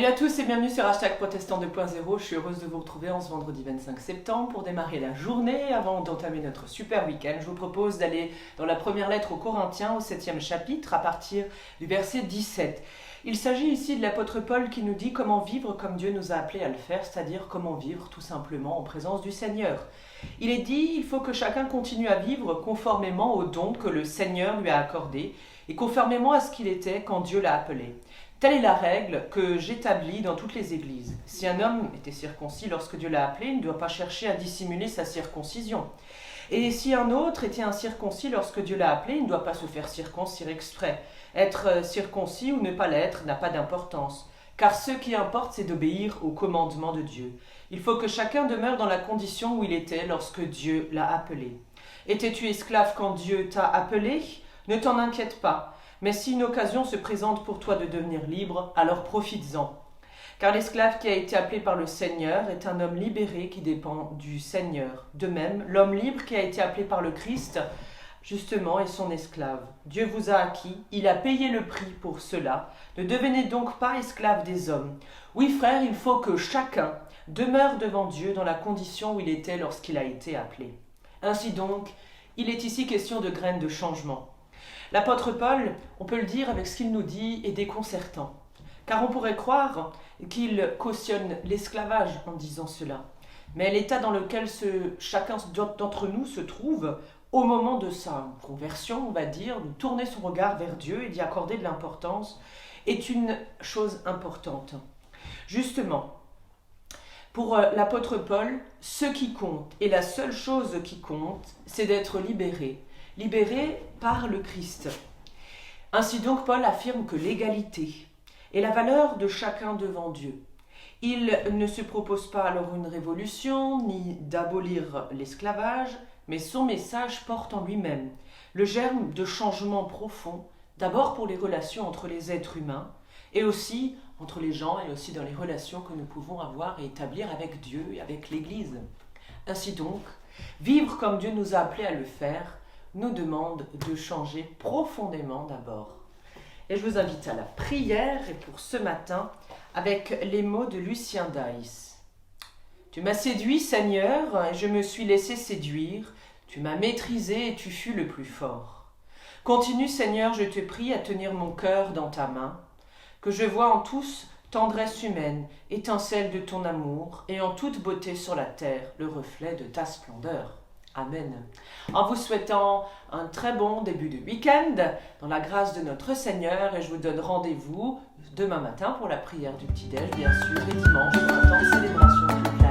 Salut à tous et bienvenue sur Hashtag Protestant 2.0. Je suis heureuse de vous retrouver en ce vendredi 25 septembre pour démarrer la journée. Avant d'entamer notre super week-end, je vous propose d'aller dans la première lettre aux Corinthiens, au 7e chapitre, à partir du verset 17. Il s'agit ici de l'apôtre Paul qui nous dit comment vivre comme Dieu nous a appelés à le faire, c'est-à-dire comment vivre tout simplement en présence du Seigneur. Il est dit, il faut que chacun continue à vivre conformément aux dons que le Seigneur lui a accordés et conformément à ce qu'il était quand Dieu l'a appelé. Telle est la règle que j'établis dans toutes les églises. Si un homme était circoncis lorsque Dieu l'a appelé, il ne doit pas chercher à dissimuler sa circoncision. Et si un autre était incirconcis lorsque Dieu l'a appelé, il ne doit pas se faire circoncire exprès. Être circoncis ou ne pas l'être n'a pas d'importance, car ce qui importe, c'est d'obéir au commandement de Dieu. Il faut que chacun demeure dans la condition où il était lorsque Dieu l'a appelé. Étais-tu esclave quand Dieu t'a appelé ? Ne t'en inquiète pas. Mais si une occasion se présente pour toi de devenir libre, alors profites-en. Car l'esclave qui a été appelé par le Seigneur est un homme libéré qui dépend du Seigneur. De même, l'homme libre qui a été appelé par le Christ, justement, est son esclave. Dieu vous a acquis, il a payé le prix pour cela. Ne devenez donc pas esclaves des hommes. Oui, frère, il faut que chacun demeure devant Dieu dans la condition où il était lorsqu'il a été appelé. Ainsi donc, il est ici question de graines de changement. L'apôtre Paul, on peut le dire avec ce qu'il nous dit, est déconcertant. Car on pourrait croire qu'il cautionne l'esclavage en disant cela. Mais l'état dans lequel chacun d'entre nous se trouve au moment de sa conversion, on va dire, de tourner son regard vers Dieu et d'y accorder de l'importance, est une chose importante. Justement, pour l'apôtre Paul, ce qui compte, et la seule chose qui compte, c'est d'être libéré par le Christ. Ainsi donc, Paul affirme que l'égalité est la valeur de chacun devant Dieu. Il ne se propose pas alors une révolution, ni d'abolir l'esclavage, mais son message porte en lui-même le germe de changement profond, d'abord pour les relations entre les êtres humains, et aussi entre les gens, et aussi dans les relations que nous pouvons avoir et établir avec Dieu et avec l'Église. Ainsi donc, vivre comme Dieu nous a appelés à le faire, nous demande de changer profondément d'abord. Et je vous invite à la prière, et pour ce matin, avec les mots de Lucien Daïs. Tu m'as séduit, Seigneur, et je me suis laissé séduire. Tu m'as maîtrisé et tu fus le plus fort. Continue, Seigneur, je te prie, à tenir mon cœur dans ta main, que je vois en tous tendresse humaine, étincelle de ton amour, et en toute beauté sur la terre, le reflet de ta splendeur. Amen. En vous souhaitant un très bon début de week-end, dans la grâce de notre Seigneur, et je vous donne rendez-vous demain matin pour la prière du petit-déj, bien sûr, et dimanche pour un temps de célébration.